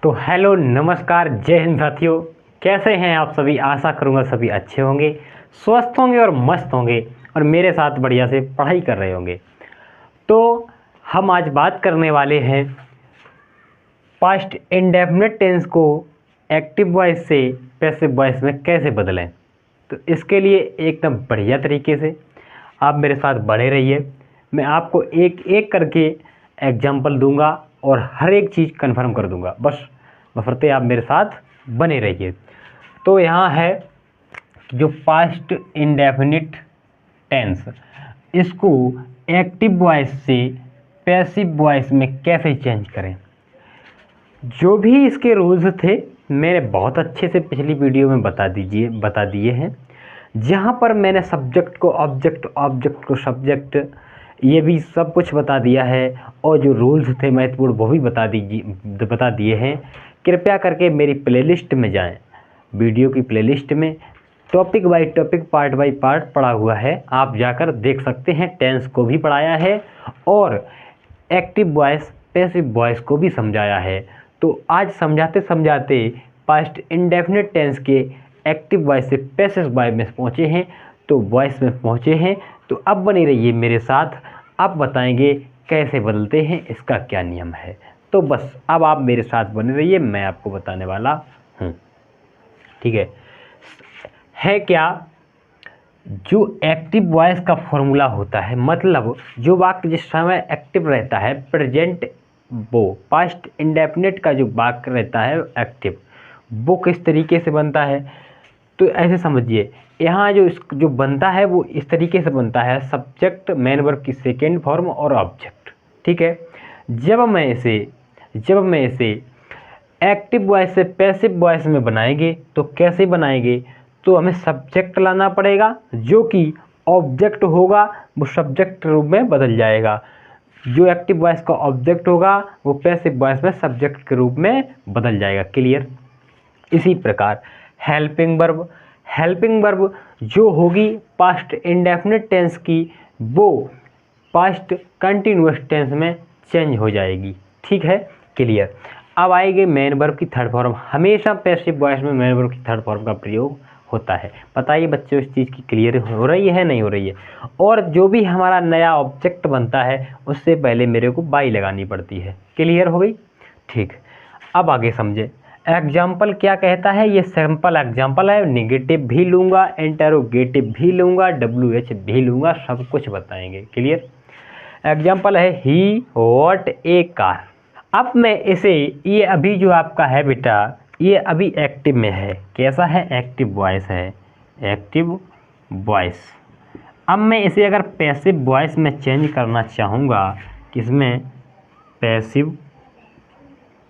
तो हेलो नमस्कार जय हिंद साथियों। कैसे हैं आप सभी? आशा करूंगा सभी अच्छे होंगे, स्वस्थ होंगे और मस्त होंगे और मेरे साथ बढ़िया से पढ़ाई कर रहे होंगे। तो हम आज बात करने वाले हैं पास्ट इंडेफिनिट टेंस को एक्टिव वॉइस से पैसिव वॉइस में कैसे बदलें। तो इसके लिए एकदम बढ़िया तरीके से आप मेरे साथ बने रहिए। मैं आपको एक एक करके एग्जाम्पल दूंगा और हर एक चीज़ कंफर्म कर दूंगा। बस बशर्ते आप मेरे साथ बने रहिए। तो यहाँ है जो पास्ट इंडेफिनिट टेंस, इसको एक्टिव वॉइस से पैसिव वॉइस में कैसे चेंज करें। जो भी इसके रूल्स थे मैंने बहुत अच्छे से पिछली वीडियो में बता दिए हैं। जहाँ पर मैंने सब्जेक्ट को ऑब्जेक्ट, ऑब्जेक्ट को सब्जेक्ट, ये भी सब कुछ बता दिया है और जो रूल्स थे महत्वपूर्ण वो भी बता दिए हैं। कृपया करके मेरी प्लेलिस्ट में जाएं, वीडियो की प्लेलिस्ट में topic by topic, part by part पढ़ा हुआ है, आप जाकर देख सकते हैं। टेंस को भी पढ़ाया है और एक्टिव वॉइस पैसिव वॉइस को भी समझाया है। तो आज समझाते समझाते पास्ट इंडेफिनिट टेंस के एक्टिव वॉइस से पैसिव वॉइस में पहुँचे हैं, तो वॉइस में पहुँचे हैं। तो अब बने रहिए मेरे साथ, अब बताएंगे कैसे बदलते हैं, इसका क्या नियम है। तो बस अब आप मेरे साथ बने रहिए, मैं आपको बताने वाला हूँ। ठीक है क्या? जो एक्टिव वॉइस का फॉर्मूला होता है, मतलब जो वाक्य जिस समय एक्टिव रहता है प्रेजेंट, वो पास्ट इंडेफिनिट का जो वाक्य रहता है एक्टिव, वो किस तरीके से बनता है। तो ऐसे समझिए, यहाँ जो बनता है वो इस तरीके से बनता है, सब्जेक्ट मेन वर्ब की सेकेंड फॉर्म और ऑब्जेक्ट। ठीक है, जब मैं इसे एक्टिव वॉइस से पैसिव वॉइस में बनाएंगे तो कैसे बनाएंगे, तो हमें सब्जेक्ट लाना पड़ेगा, जो कि ऑब्जेक्ट होगा वो सब्जेक्ट रूप में बदल जाएगा। जो एक्टिव वॉइस का ऑब्जेक्ट होगा वो पैसिव वॉइस में सब्जेक्ट के रूप में बदल जाएगा। क्लियर? इसी प्रकार हेल्पिंग वर्ब जो होगी पास्ट इंडेफिनिट टेंस की, वो पास्ट कंटिन्यूअस टेंस में चेंज हो जाएगी। ठीक है, क्लियर? अब आएगी मेन वर्ब की थर्ड फॉर्म। हमेशा पैसिव वॉइस में मेन वर्ब की थर्ड फॉर्म का प्रयोग होता है। बताइए बच्चों, इस चीज़ की क्लियर हो रही है नहीं हो रही है? और जो भी हमारा नया ऑब्जेक्ट बनता है उससे पहले मेरे को बाई लगानी पड़ती है। क्लियर हो गई? ठीक, अब आगे समझे। एग्जाम्पल क्या कहता है, ये सिंपल एग्जाम्पल है, निगेटिव भी लूँगा, इंटरोगेटिव भी लूँगा, WH भी लूँगा, सब कुछ बताएंगे। क्लियर? एग्जाम्पल है ही वॉट ए कार। अब मैं इसे, ये अभी जो आपका है बेटा, ये अभी एक्टिव में है। कैसा है? एक्टिव वॉइस है, एक्टिव वॉइस। अब मैं इसे अगर पैसिव वॉइस में चेंज करना चाहूँगा, किसमें? Passive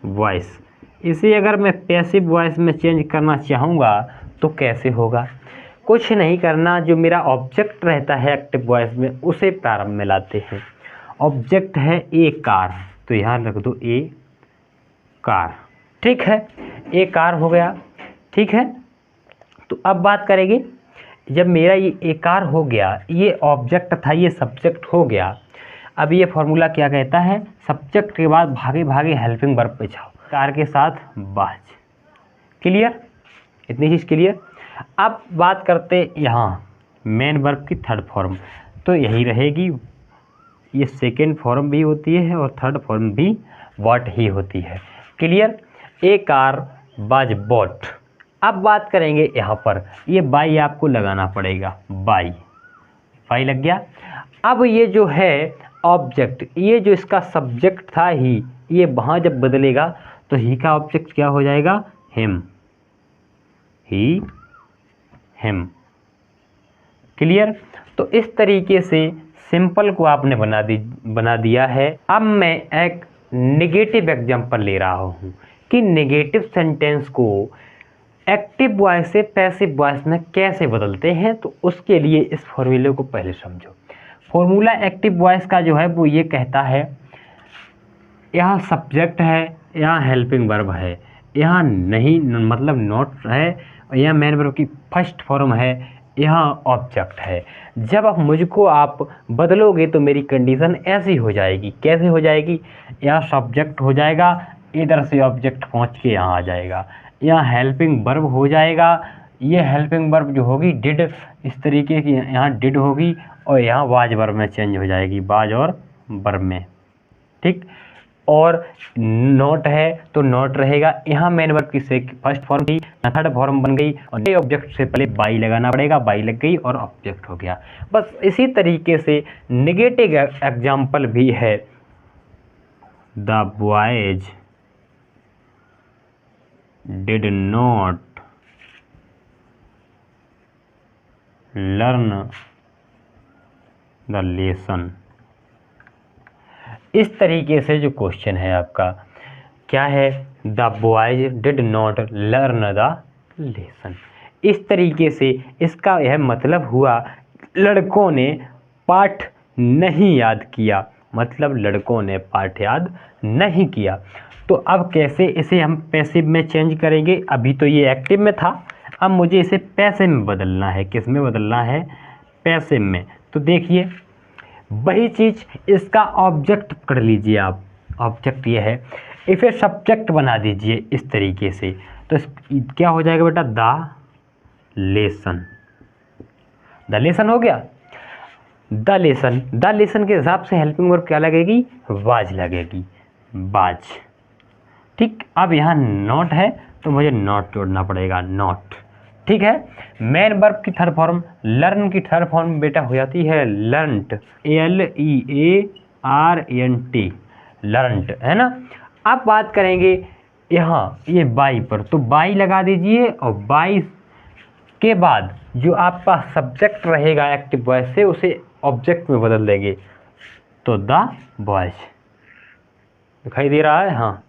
voice. इसे अगर मैं पैसिव वॉइस में चेंज करना चाहूँगा तो कैसे होगा? कुछ नहीं करना, जो मेरा ऑब्जेक्ट रहता है एक्टिव वॉइस में उसे प्रारंभ में लाते हैं। ऑब्जेक्ट है ए कार, तो यहाँ रख दो ए कार। ठीक है, ए कार हो गया। ठीक है, तो अब बात करेंगे, जब मेरा ये ए कार हो गया, ये ऑब्जेक्ट था, ये सब्जेक्ट हो गया। अब ये फॉर्मूला क्या कहता है, सब्जेक्ट के बाद भागे भागे हेल्पिंग वर्ब पे जाओ, कार के साथ बाज। क्लियर? इतनी चीज़ क्लियर? अब बात करते यहाँ मेन वर्ब की थर्ड फॉर्म, तो यही रहेगी। ये सेकेंड फॉर्म भी होती है और थर्ड फॉर्म भी वॉट ही होती है। क्लियर? ए कार बाज बॉट। अब बात करेंगे यहाँ पर, ये बाई आपको लगाना पड़ेगा, बाई लग गया। अब ये जो है ऑब्जेक्ट, ये जो इसका सब्जेक्ट था ही, ये वहाँ जब बदलेगा तो ही का ऑब्जेक्ट क्या हो जाएगा? हिम, ही हिम। क्लियर? तो इस तरीके से सिंपल को आपने बना दिया है। अब मैं एक नेगेटिव एग्जांपल ले रहा हूँ कि नेगेटिव सेंटेंस को एक्टिव वॉइस से पैसिव वॉइस में कैसे बदलते हैं। तो उसके लिए इस फॉर्मूले को पहले समझो। फॉर्मूला एक्टिव वॉइस का जो है वो ये कहता है, यहाँ सब्जेक्ट है, यहाँ हेल्पिंग वर्ब है, यहाँ नहीं मतलब नॉट है, यहाँ मेन वर्ब की फर्स्ट फॉर्म है, यहाँ ऑब्जेक्ट है। जब आप मुझको आप बदलोगे तो मेरी कंडीशन ऐसी हो जाएगी। कैसे हो जाएगी? यहाँ सब्जेक्ट हो जाएगा, इधर से ऑब्जेक्ट पहुंच के यहाँ आ जाएगा, यहाँ हेल्पिंग वर्ब हो जाएगा। ये हेल्पिंग वर्ब जो होगी डिड, इस तरीके की यहाँ डिड होगी और यहाँ वाज वर्ब में चेंज हो जाएगी, वाज और वर्ब में, ठीक। और नॉट है तो नॉट रहेगा, यहाँ मेन वर्ब की फर्स्ट फॉर्म थी, थर्ड फॉर्म बन गई और ये ऑब्जेक्ट से पहले बाई लगाना पड़ेगा, बाई लग गई और ऑब्जेक्ट हो गया। बस इसी तरीके से नेगेटिव एग्जाम्पल भी है, the boys did not learn the lesson. इस तरीके से जो क्वेश्चन है आपका क्या है, the boys did not learn the lesson. इस तरीके से इसका यह मतलब हुआ लड़कों ने पाठ नहीं याद किया, मतलब लड़कों ने पाठ याद नहीं किया। तो अब कैसे इसे हम पैसिव में चेंज करेंगे, अभी तो ये एक्टिव में था, अब मुझे इसे पैसिव में बदलना है। किस में बदलना है, पैसिव में। तो देखिए वही चीज़, इसका ऑब्जेक्ट पकड़ लीजिए आप, ऑब्जेक्ट ये है, इसे सब्जेक्ट बना दीजिए इस तरीके से। तो क्या हो जाएगा बेटा, द लेसन। द लेसन हो गया, द लेसन। द लेसन के हिसाब से हेल्पिंग वर्ब क्या लगेगी, वाज लगेगी, वाज, ठीक। अब यहाँ नॉट है तो मुझे नॉट जोड़ना पड़ेगा, नॉट, ठीक है। मेन वर्ब की थर्ड फॉर्म, लर्न की थर्ड फॉर्म बेटा हो जाती है लर्नट, LEARNT, लर्नट, है ना। अब बात करेंगे यहाँ ये बाई पर, तो बाई लगा दीजिए और बाई के बाद जो आपका सब्जेक्ट रहेगा एक्टिव वॉइस से उसे ऑब्जेक्ट में बदल देंगे, तो द बॉयज, दिखाई दे रहा है, हाँ।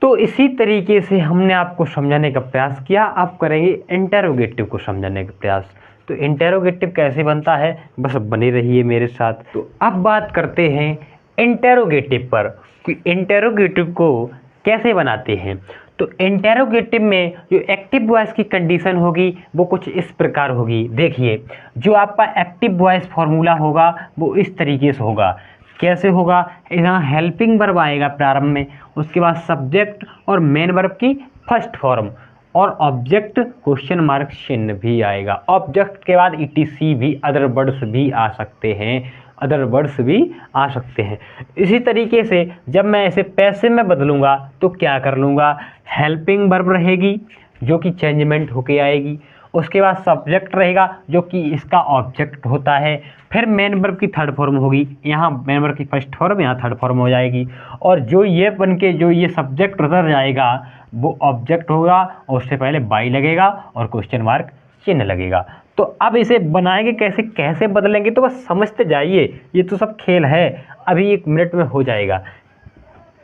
तो इसी तरीके से हमने आपको समझाने का प्रयास किया। अब करेंगे इंटेरोगेटिव को समझाने का प्रयास। तो इंटेरोगेटिव कैसे बनता है, बस बने रहिए मेरे साथ। तो अब बात करते हैं इंटेरोगेटिव पर कि इंटेरोगेटिव को कैसे बनाते हैं। तो इंटेरोगेटिव में जो एक्टिव वॉइस की कंडीशन होगी वो कुछ इस प्रकार होगी। देखिए जो आपका एक्टिव वॉइस फॉर्मूला होगा वो इस तरीके से होगा। कैसे होगा, यहाँ हेल्पिंग वर्ब आएगा प्रारंभ में, उसके बाद सब्जेक्ट और मेन वर्ब की फर्स्ट फॉर्म और ऑब्जेक्ट क्वेश्चन मार्क चिन्ह भी आएगा। ऑब्जेक्ट के बाद ETC भी, अदर वर्ड्स भी आ सकते हैं, अदर वर्ड्स भी आ सकते हैं। इसी तरीके से जब मैं इसे पैसिव में बदलूंगा तो क्या कर लूँगा, हेल्पिंग वर्ब रहेगी जो कि चेंजमेंट होके आएगी, उसके बाद सब्जेक्ट रहेगा जो कि इसका ऑब्जेक्ट होता है, फिर मेन वर्ब की थर्ड फॉर्म होगी, यहाँ मेन वर्ब की फर्स्ट फॉर्म, यहाँ थर्ड फॉर्म हो जाएगी, और जो ये बन के जो ये सब्जेक्ट उतर जाएगा वो ऑब्जेक्ट होगा और उससे पहले बाई लगेगा और क्वेश्चन मार्क चिन्ह लगेगा। तो अब इसे बनाएंगे कैसे, कैसे बदलेंगे, तो बस समझते जाइए, ये तो सब खेल है, अभी 1 मिनट में हो जाएगा।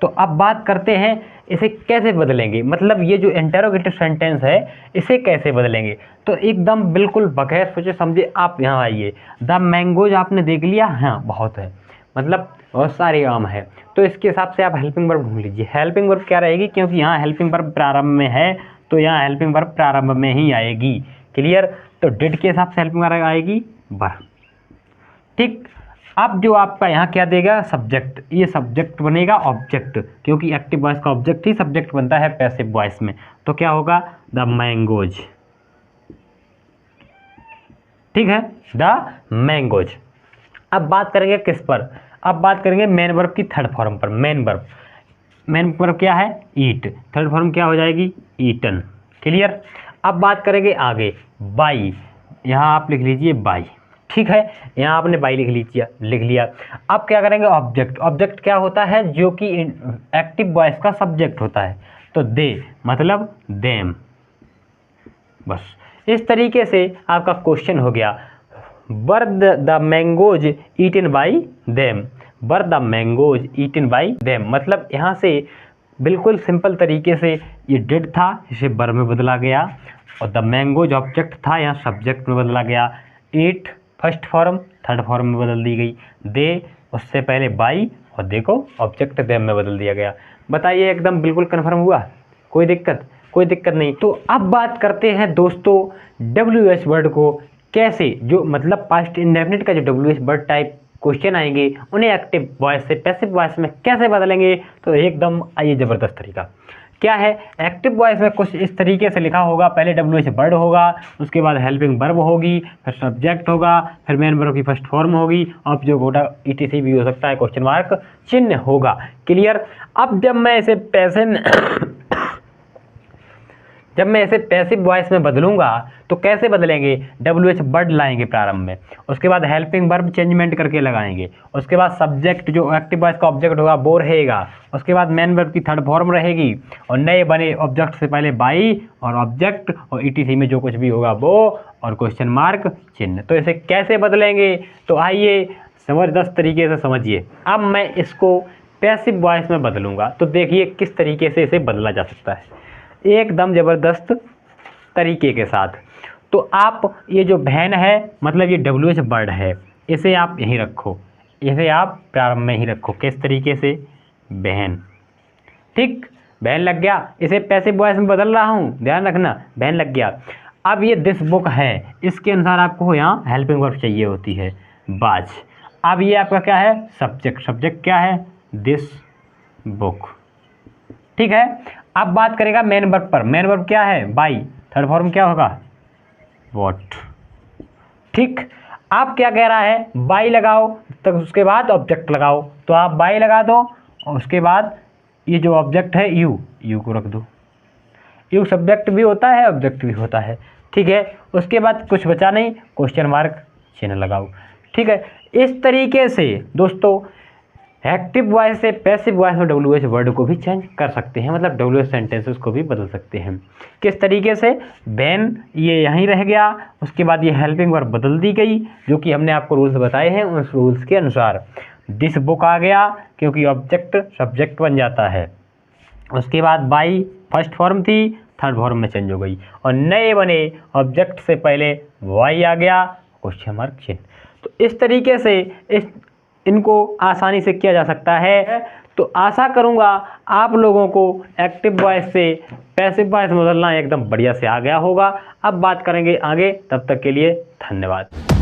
तो अब बात करते हैं इसे कैसे बदलेंगे, मतलब ये जो इंटेरोगेटिव सेंटेंस है इसे कैसे बदलेंगे। तो एकदम बिल्कुल बगैर सोचे समझे आप यहाँ आइए। द मैंगोज आपने देख लिया, हाँ बहुत है, मतलब बहुत सारे आम है, तो इसके हिसाब से आप हेल्पिंग वर्ब ढूंढ लीजिए। हेल्पिंग वर्ब क्या रहेगी, क्योंकि यहाँ हेल्पिंग वर्ब प्रारंभ में है तो यहाँ हेल्पिंग वर्ब प्रारंभ में ही आएगी, क्लियर। तो डिड के हिसाब से हेल्पिंग वर्ब आएगी वर्ब, ठीक। अब जो आपका यहाँ क्या देगा, सब्जेक्ट, ये सब्जेक्ट बनेगा ऑब्जेक्ट, क्योंकि एक्टिव वॉइस का ऑब्जेक्ट ही सब्जेक्ट बनता है पैसिव वॉइस में। तो क्या होगा, द मैंगोज, ठीक है, द मैंगोज। अब बात करेंगे किस पर, अब बात करेंगे मेन वर्ब की थर्ड फॉर्म पर। मेन वर्ब क्या है, ईट, थर्ड फॉर्म क्या हो जाएगी, ईटन, क्लियर। अब बात करेंगे आगे, बाई, यहाँ आप लिख लीजिए बाई, ठीक है, यहाँ आपने बाई लिख लिया। अब क्या करेंगे, ऑब्जेक्ट। ऑब्जेक्ट क्या होता है, जो कि एक्टिव वॉइस का सब्जेक्ट होता है, तो दे मतलब देम। बस इस तरीके से आपका क्वेश्चन हो गया, were the mangoes eaten by them, were the mangoes eaten by them, मतलब यहाँ से बिल्कुल सिंपल तरीके से ये डिड था, इसे वर में बदला गया, और द मैंगोज ऑब्जेक्ट था, यहाँ सब्जेक्ट में बदला गया। ईट फर्स्ट फॉर्म, थर्ड फॉर्म में बदल दी गई, दे उससे पहले बाई, और देखो ऑब्जेक्ट देम में बदल दिया गया। बताइए एकदम बिल्कुल कन्फर्म हुआ, कोई दिक्कत नहीं। तो अब बात करते हैं दोस्तों WH वर्ड को कैसे, जो मतलब पास्ट इंडेफिनिट का जो WH वर्ड टाइप क्वेश्चन आएंगे उन्हें एक्टिव वॉइस से पैसिव वॉइस में कैसे बदलेंगे, तो एकदम आइए ज़बरदस्त तरीका क्या है। एक्टिव वॉइस में कुछ इस तरीके से लिखा होगा, पहले WH वर्ड होगा, उसके बाद हेल्पिंग वर्ब होगी, फिर सब्जेक्ट होगा, फिर मेन वर्ब की फर्स्ट फॉर्म होगी, अब जो होगा ETC भी हो सकता है, क्वेश्चन मार्क चिन्ह होगा। क्लियर। अब जब मैं इसे पैसिव वॉइस में बदलूंगा तो कैसे बदलेंगे, WH वर्ड लाएंगे प्रारंभ में, उसके बाद हेल्पिंग वर्ब चेंजमेंट करके लगाएंगे, उसके बाद सब्जेक्ट जो एक्टिव वॉइस का ऑब्जेक्ट होगा वो रहेगा, उसके बाद मेन वर्ब की थर्ड फॉर्म रहेगी, और नए बने ऑब्जेक्ट से पहले बाई और ऑब्जेक्ट और ETC में जो कुछ भी होगा वो और क्वेश्चन मार्क चिन्ह। तो इसे कैसे बदलेंगे, तो आइए ज़बरदस्त तरीके से समझिए। अब मैं इसको पैसिव वॉइस में बदलूंगा तो देखिए किस तरीके से इसे बदला जा सकता है, एकदम ज़बरदस्त तरीके के साथ। तो आप ये जो बहन है मतलब ये WH वर्ड है, इसे आप यहीं रखो, इसे आप प्रारंभ में ही रखो, किस तरीके से, बहन। ठीक, बहन लग गया। इसे पैसिव वॉइस में बदल रहा हूँ, ध्यान रखना, बहन लग गया। अब ये दिस बुक है, इसके अनुसार आपको यहाँ हेल्पिंग वर्ब चाहिए होती है, बाज। अब ये आपका क्या है, सब्जेक्ट। सब्जेक्ट क्या है, दिस बुक। ठीक है। अब बात करेगा मेन वर्ब पर। मेन वर्ब क्या है, बाई, थर्ड फॉर्म क्या होगा, वॉट। ठीक। आप क्या कह रहा है, बाई लगाओ, तब उसके बाद ऑब्जेक्ट लगाओ, तो आप बाई लगा दो और उसके बाद ये जो ऑब्जेक्ट है यू को रख दो। यू सब्जेक्ट भी होता है, ऑब्जेक्ट भी होता है। ठीक है। उसके बाद कुछ बचा नहीं, क्वेश्चन मार्क चिन्ह लगाओ। ठीक है। इस तरीके से दोस्तों एक्टिव वॉइस से पैसिव वॉइस में WH वर्ड को भी चेंज कर सकते हैं, मतलब WH सेंटेंसेस को भी बदल सकते हैं। किस तरीके से, बैन ये यहीं रह गया, उसके बाद ये हेल्पिंग वर्ब बदल दी गई, जो कि हमने आपको रूल्स बताए हैं, उस रूल्स के अनुसार दिस बुक आ गया क्योंकि ऑब्जेक्ट सब्जेक्ट बन जाता है। उसके बाद बाई फर्स्ट फॉर्म थी, थर्ड फॉर्म में चेंज हो गई, और नए बने ऑब्जेक्ट से पहले वाई आ गया, क्वेश्चन मार्क चिन्ह। तो इस तरीके से इनको आसानी से किया जा सकता है। तो आशा करूँगा आप लोगों को एक्टिव वॉइस से पैसिव वॉइस में बदलना एकदम बढ़िया से आ गया होगा। अब बात करेंगे आगे, तब तक के लिए धन्यवाद।